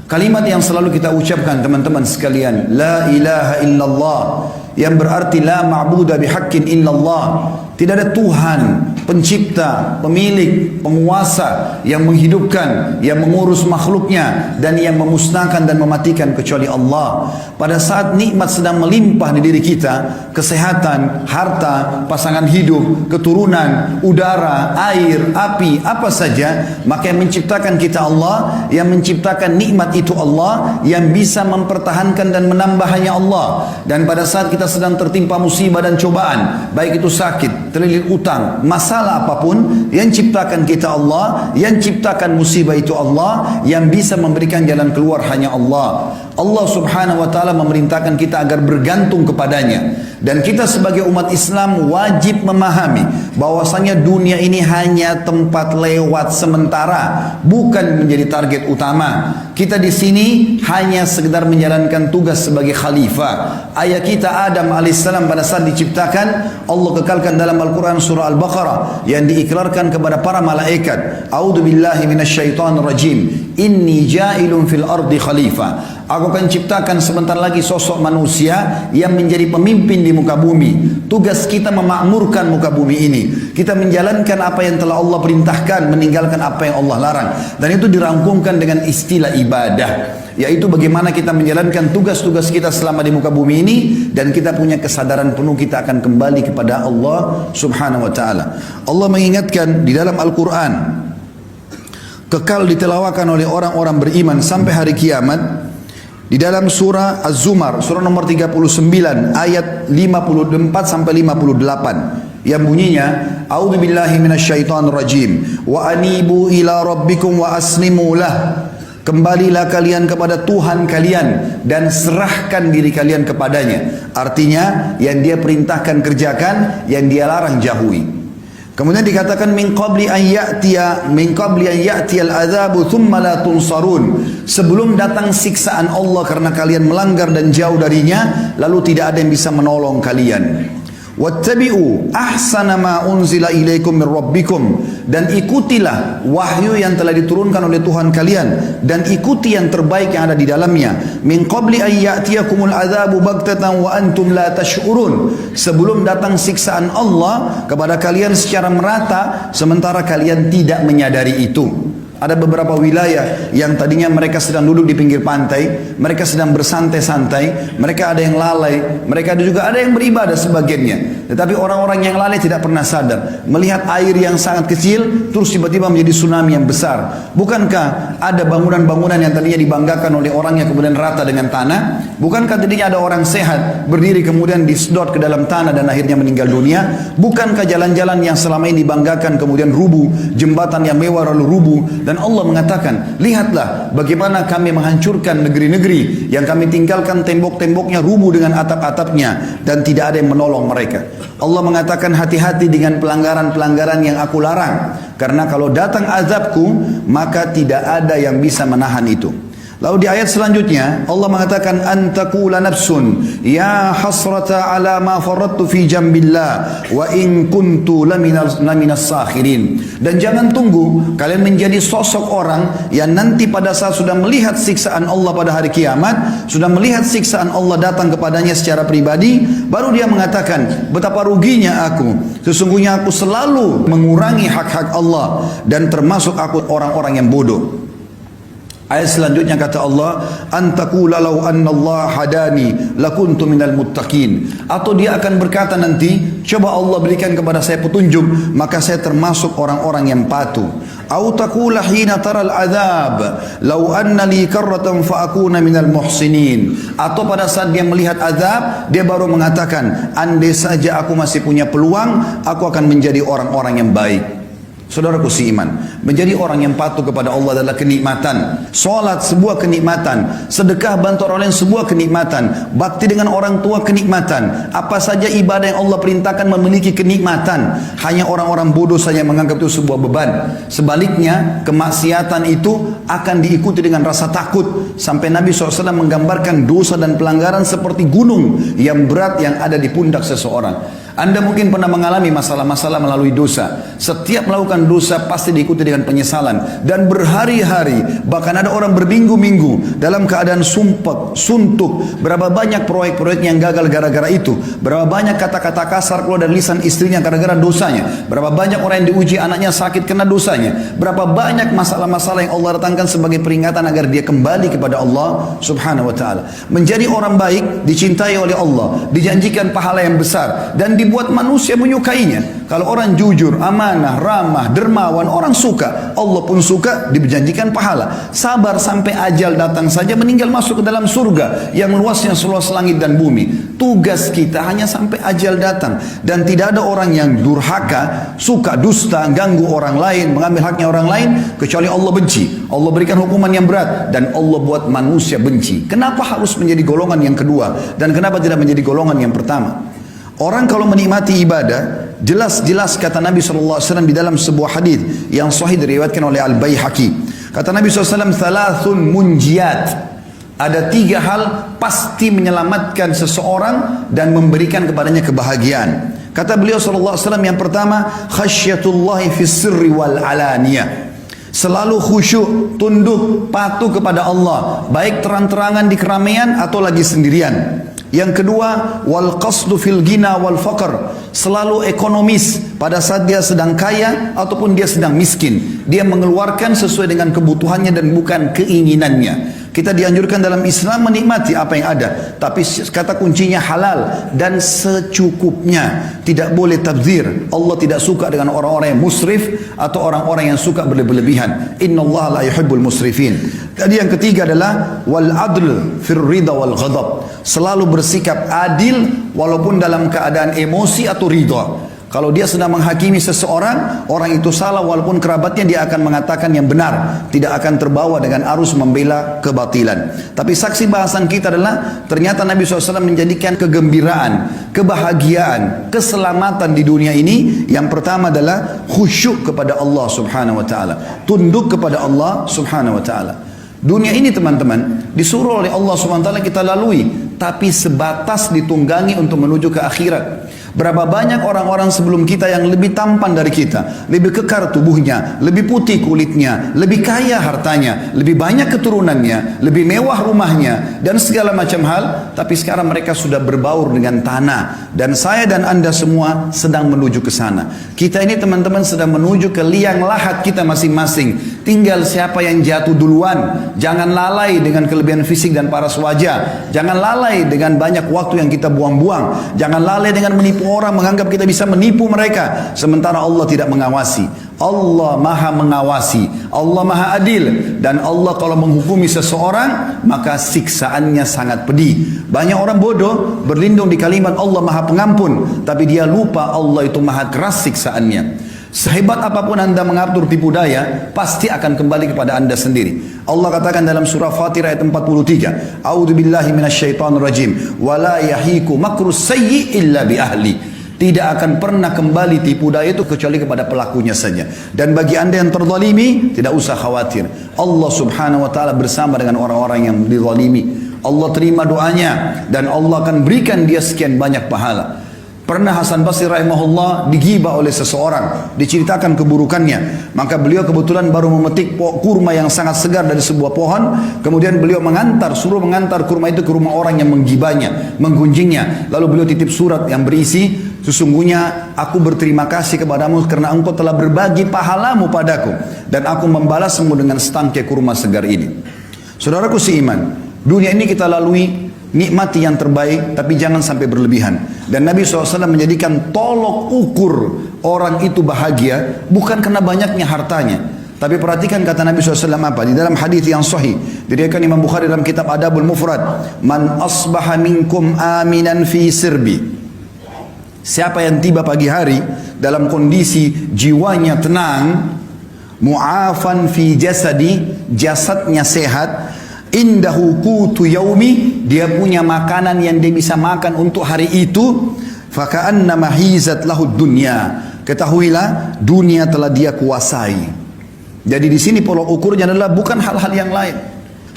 Kalimat yang selalu kita ucapkan teman-teman sekalian, la ilaha illallah, yang berarti la ma'budu bihaqqin illallah. Tidak ada Tuhan, pencipta, pemilik, penguasa yang menghidupkan, yang mengurus makhluknya dan yang memusnahkan dan mematikan kecuali Allah. Pada saat nikmat sedang melimpah di diri kita, kesehatan, harta, pasangan hidup, keturunan, udara, air, api, apa saja, maka yang menciptakan kita Allah, yang menciptakan nikmat itu Allah, yang bisa mempertahankan dan menambah hanya Allah. Dan pada saat kita sedang tertimpa musibah dan cobaan, baik itu sakit, terlilit utang, masalah apapun, yang ciptakan kita Allah, yang ciptakan musibah itu Allah, yang bisa memberikan jalan keluar hanya Allah. Allah subhanahu wa ta'ala memerintahkan kita agar bergantung kepadanya. Dan kita sebagai umat Islam wajib memahami bahwasanya dunia ini hanya tempat lewat sementara, bukan menjadi target utama. Kita di sini hanya sekedar menjalankan tugas sebagai khalifah. Ayah kita Adam alaihissalam pada saat diciptakan, Allah kekalkan dalam Al-Quran surah Al-Baqarah yang diikrarkan kepada para malaikat, A'udzu billahi minasyaitonir rajim, inni ja'ilun fil ardi khalifah. Aku akan ciptakan sebentar lagi sosok manusia yang menjadi pemimpin di muka bumi. Tugas kita memakmurkan muka bumi ini. Kita menjalankan apa yang telah Allah perintahkan, meninggalkan apa yang Allah larang. Dan itu dirangkumkan dengan istilah ibadah, yaitu bagaimana kita menjalankan tugas-tugas kita selama di muka bumi ini, dan kita punya kesadaran penuh kita akan kembali kepada Allah subhanahu wa ta'ala. Allah mengingatkan di dalam Al-Quran, kekal ditelawakan oleh orang-orang beriman sampai hari kiamat. Di dalam surah Az-Zumar, surah nomor 39, ayat 54 sampai 58, yang bunyinya, A'udzu billahi minasyaitonir rajim, wa anibu ila rabbikum wa aslimu lah. Kembalilah kalian kepada Tuhan kalian dan serahkan diri kalian kepadanya. Artinya, yang dia perintahkan kerjakan, yang dia larang jauhi. Kemudian dikatakan min qabli an ya'tiyal adzabu thumma la tunsarun. Sebelum datang siksaan Allah karena kalian melanggar dan jauh darinya, lalu tidak ada yang bisa menolong kalian. Wattabi'u ahsana ma unzila ilaikum min rabbikum, dan ikutilah wahyu yang telah diturunkan oleh Tuhan kalian, dan ikuti yang terbaik yang ada di dalamnya. Min qabli an ya'tiyakumul adzabu baghtatan wa antum la tash'urun. Sebelum datang siksaan Allah kepada kalian secara merata sementara kalian tidak menyadari itu. Ada beberapa wilayah yang tadinya mereka sedang duduk di pinggir pantai, mereka sedang bersantai-santai, mereka ada yang lalai, mereka juga ada yang beribadah sebagiannya. Tetapi orang-orang yang lalai tidak pernah sadar, melihat air yang sangat kecil terus tiba-tiba menjadi tsunami yang besar. Bukankah ada bangunan-bangunan yang tadinya dibanggakan oleh orang yang kemudian rata dengan tanah? Bukankah tadinya ada orang sehat berdiri kemudian disedot ke dalam tanah dan akhirnya meninggal dunia? Bukankah jalan-jalan yang selama ini dibanggakan kemudian rubuh, jembatan yang mewah lalu rubuh? Dan Allah mengatakan, lihatlah bagaimana kami menghancurkan negeri-negeri yang kami tinggalkan tembok-temboknya rubuh dengan atap-atapnya dan tidak ada yang menolong mereka. Allah mengatakan, hati-hati dengan pelanggaran-pelanggaran yang aku larang, karena kalau datang azabku maka tidak ada yang bisa menahan itu. Lalu di ayat selanjutnya Allah mengatakan, antakula nafsun ya hasrata ala ma faradtu fi jambillah wa in kuntu laminas sakhirin. Dan jangan tunggu kalian menjadi sosok orang yang nanti pada saat sudah melihat siksaan Allah pada hari kiamat, sudah melihat siksaan Allah datang kepadanya secara pribadi, baru dia mengatakan, betapa ruginya aku, sesungguhnya aku selalu mengurangi hak-hak Allah dan termasuk aku orang-orang yang bodoh. Ayat selanjutnya kata Allah, antakula law annallaha hadani lakuntu minal muttaqin. Atau dia akan berkata nanti, coba Allah berikan kepada saya petunjuk, maka saya termasuk orang-orang yang patuh. Au taqula hina taral adzab law anna li karratan fa akuna minal muhsinin. Atau pada saat dia melihat azab, dia baru mengatakan, andai saja aku masih punya peluang, aku akan menjadi orang-orang yang baik. Saudaraku seiman, menjadi orang yang patuh kepada Allah adalah kenikmatan. Salat sebuah kenikmatan, sedekah bantu orang lain sebuah kenikmatan, bakti dengan orang tua kenikmatan. Apa saja ibadah yang Allah perintahkan memiliki kenikmatan. Hanya orang-orang bodoh saja menganggap itu sebuah beban. Sebaliknya, kemaksiatan itu akan diikuti dengan rasa takut. Sampai Nabi SAW menggambarkan dosa dan pelanggaran seperti gunung yang berat yang ada di pundak seseorang. Anda mungkin pernah mengalami masalah-masalah melalui dosa. Setiap melakukan dosa pasti diikuti dengan penyesalan. Dan berhari-hari, bahkan ada orang berminggu-minggu dalam keadaan sumpek, suntuk. Berapa banyak proyek-proyek yang gagal gara-gara itu. Berapa banyak kata-kata kasar keluar dari lisan istrinya gara-gara dosanya. Berapa banyak orang yang diuji anaknya sakit kena dosanya. Berapa banyak masalah-masalah yang Allah datangkan sebagai peringatan agar dia kembali kepada Allah subhanahu wa ta'ala. Menjadi orang baik, dicintai oleh Allah, dijanjikan pahala yang besar, dan dibuat manusia menyukainya. Kalau orang jujur, amanah, ramah, dermawan, orang suka. Allah pun suka, dijanjikan pahala. Sabar sampai ajal datang saja, meninggal masuk ke dalam surga yang luasnya seluas langit dan bumi. Tugas kita hanya sampai ajal datang. Dan tidak ada orang yang durhaka, suka dusta, ganggu orang lain, mengambil haknya orang lain, kecuali Allah benci. Allah berikan hukuman yang berat, dan Allah buat manusia benci. Kenapa harus menjadi golongan yang kedua, dan kenapa tidak menjadi golongan yang pertama? Orang kalau menikmati ibadah, jelas-jelas kata Nabi SAW di dalam sebuah hadis yang sahih diriwayatkan oleh Al-Baihaqi. Kata Nabi SAW, thalathun munjiyat. Ada 3 hal pasti menyelamatkan seseorang dan memberikan kepadanya kebahagiaan. Kata beliau SAW, yang pertama, khasyatullahi fis sirri wal alaniyah. Selalu khusyuk, tunduk, patuh kepada Allah, baik terang-terangan di keramaian atau lagi sendirian. Yang kedua, wal qasdu fil ghina wal faqr. Selalu ekonomis pada saat dia sedang kaya ataupun dia sedang miskin. Dia mengeluarkan sesuai dengan kebutuhannya dan bukan keinginannya. Kita dianjurkan dalam Islam menikmati apa yang ada, tapi kata kuncinya halal dan secukupnya. Tidak boleh tabdzir. Allah tidak suka dengan orang-orang yang musrif atau orang-orang yang suka berlebihan. Innallaha la yuhibbul musrifin. Tadi yang ketiga adalah wal adl fir ridha wal ghadab. Selalu bersikap adil walaupun dalam keadaan emosi atau ridha. Kalau dia sedang menghakimi seseorang, orang itu salah walaupun kerabatnya, dia akan mengatakan yang benar, tidak akan terbawa dengan arus membela kebatilan. Tapi saksi bahasan kita adalah ternyata Nabi SAW menjadikan kegembiraan, kebahagiaan, keselamatan di dunia ini. Yang pertama adalah khusyuk kepada Allah subhanahu wa ta'ala, tunduk kepada Allah subhanahu wa ta'ala. Dunia ini teman-teman disuruh oleh Allah subhanahu wa ta'ala kita lalui, tapi sebatas ditunggangi untuk menuju ke akhirat. Berapa banyak orang-orang sebelum kita yang lebih tampan dari kita, lebih kekar tubuhnya, lebih putih kulitnya, lebih kaya hartanya, lebih banyak keturunannya, lebih mewah rumahnya, dan segala macam hal, tapi sekarang mereka sudah berbaur dengan tanah. Dan saya dan Anda semua sedang menuju ke sana. Kita ini teman-teman sedang menuju ke liang lahat kita masing-masing. Tinggal siapa yang jatuh duluan. Jangan lalai dengan kelebihan fisik dan paras wajah. Jangan lalai dengan banyak waktu yang kita buang-buang. Jangan lalai dengan menipu orang, menganggap kita bisa menipu mereka, sementara Allah tidak mengawasi. Allah maha mengawasi, Allah maha adil, dan Allah kalau menghukumi seseorang maka siksaannya sangat pedih. Banyak orang bodoh berlindung di kalimat Allah maha pengampun, tapi dia lupa Allah itu maha keras siksaannya. Sehebat apapun Anda mengatur tipu daya, pasti akan kembali kepada Anda sendiri. Allah katakan dalam surah Fatir ayat 43, A'udzubillahi minasyaitonir rajim, wala yahiku makrus sayyi illa bi ahli. Tidak akan pernah kembali tipu daya itu kecuali kepada pelakunya saja. Dan bagi Anda yang terzalimi, tidak usah khawatir. Allah subhanahu wa ta'ala bersama dengan orang-orang yang dizalimi. Allah terima doanya dan Allah akan berikan dia sekian banyak pahala. Pernah Hasan Basri rahimahullah digibah oleh seseorang, diceritakan keburukannya. Maka beliau kebetulan baru memetik kurma yang sangat segar dari sebuah pohon. Kemudian beliau suruh mengantar kurma itu ke rumah orang yang menggibahnya, menggunjingnya. Lalu beliau titip surat yang berisi, sesungguhnya aku berterima kasih kepadamu karena engkau telah berbagi pahalamu padaku, dan aku membalasmu dengan setangkai kurma segar ini. Saudaraku seiman, dunia ini kita lalui, nikmati yang terbaik, tapi jangan sampai berlebihan. Dan Nabi SAW menjadikan tolok ukur orang itu bahagia bukan karena banyaknya hartanya, tapi perhatikan kata Nabi SAW apa di dalam hadis yang sahih diriwayatkan Imam Bukhari dalam kitab Adabul Mufrad, man asbaha minkum aminan fi sirbi. Siapa yang tiba pagi hari dalam kondisi jiwanya tenang, mu'afan fi jasadi, jasadnya sehat, indahu qutu yaumi, dia punya makanan yang dia bisa makan untuk hari itu, faka'annama hizat lahud dunya, ketahuilah dunia telah dia kuasai. Jadi di sini pola ukurnya adalah bukan hal-hal yang lain.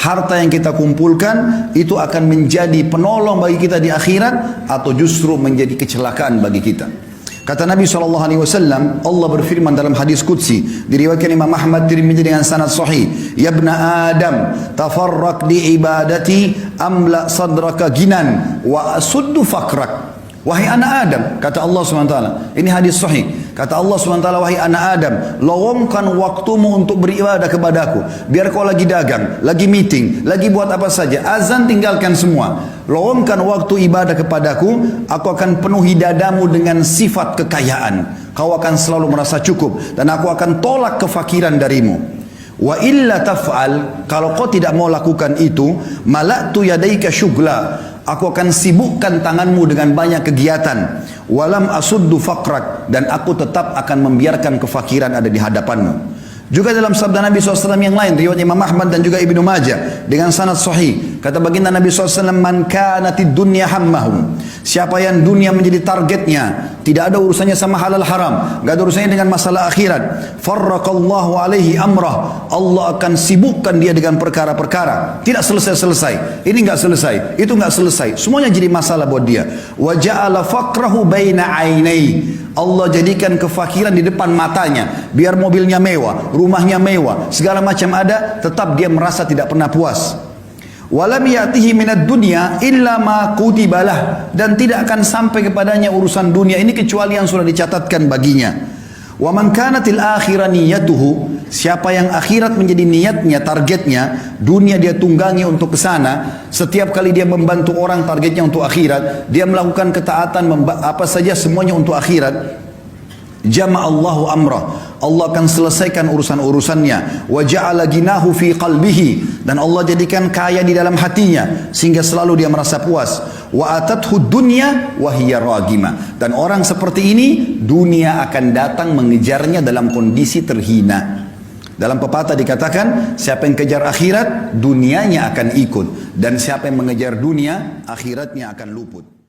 harta yang kita kumpulkan itu akan menjadi penolong bagi kita di akhirat atau justru menjadi kecelakaan bagi kita. Kata Nabi SAW, Allah berfirman dalam hadis Qudsi, diriwayatkan Imam Ahmad Tirmidzi dengan sanad sahih, Ya ibna Adam, tafarraq di ibadati amla sadraka ginan wa asuddu fakrak. Wahai anak Adam, kata Allah SWT, ini hadis sahih, kata Allah SWT, wahai anak Adam, lowongkan waktumu untuk beribadah kepadaku. Biar kau lagi dagang, lagi meeting, lagi buat apa saja, azan tinggalkan semua. Lowongkan waktu ibadah kepadaku, aku akan penuhi dadamu dengan sifat kekayaan. Kau akan selalu merasa cukup, dan aku akan tolak kefakiran darimu. Wa illa taf'al, kalau kau tidak mau lakukan itu, mala'tu yadaika syugla, aku akan sibukkan tanganmu dengan banyak kegiatan. Walam asuddu faqrak, dan aku tetap akan membiarkan kefakiran ada di hadapanmu. Juga dalam sabda Nabi SAW yang lain, riwayat Imam Ahmad dan juga Ibnu Majah dengan sanad sahih, kata baginda Nabi SAW, man kanatid dunya hammahum, siapa yang dunia menjadi targetnya, tidak ada urusannya sama halal haram, gak ada urusannya dengan masalah akhirat, farraqallahu alaihi amrah, Allah akan sibukkan dia dengan perkara-perkara, tidak selesai-selesai, ini gak selesai, itu gak selesai, semuanya jadi masalah buat dia. Wa ja'ala faqrahu baina ainai, Allah jadikan kefakiran di depan matanya, biar mobilnya mewah, rumahnya mewah, segala macam ada, tetap dia merasa tidak pernah puas. Walam ya'tihi minad dunya illa ma kutibalah, dan tidak akan sampai kepadanya urusan dunia ini kecuali yang sudah dicatatkan baginya. Wa man kanatil akhirah niyatuhu, siapa yang akhirat menjadi niatnya, targetnya, dunia dia tunggangi untuk ke sana, setiap kali dia membantu orang targetnya untuk akhirat, dia melakukan ketaatan, apa saja semuanya untuk akhirat, jama'allahu amrah, Allah akan selesaikan urusan-urusannya. Wa ja'ala ginahu fi qalbihi, dan Allah jadikan kaya di dalam hatinya sehingga selalu dia merasa puas. Wa atathu dunya wa hiya ragima, dan orang seperti ini dunia akan datang mengejarnya dalam kondisi terhina. Dalam pepatah dikatakan, siapa yang kejar akhirat, dunianya akan ikut, dan siapa yang mengejar dunia, akhiratnya akan luput.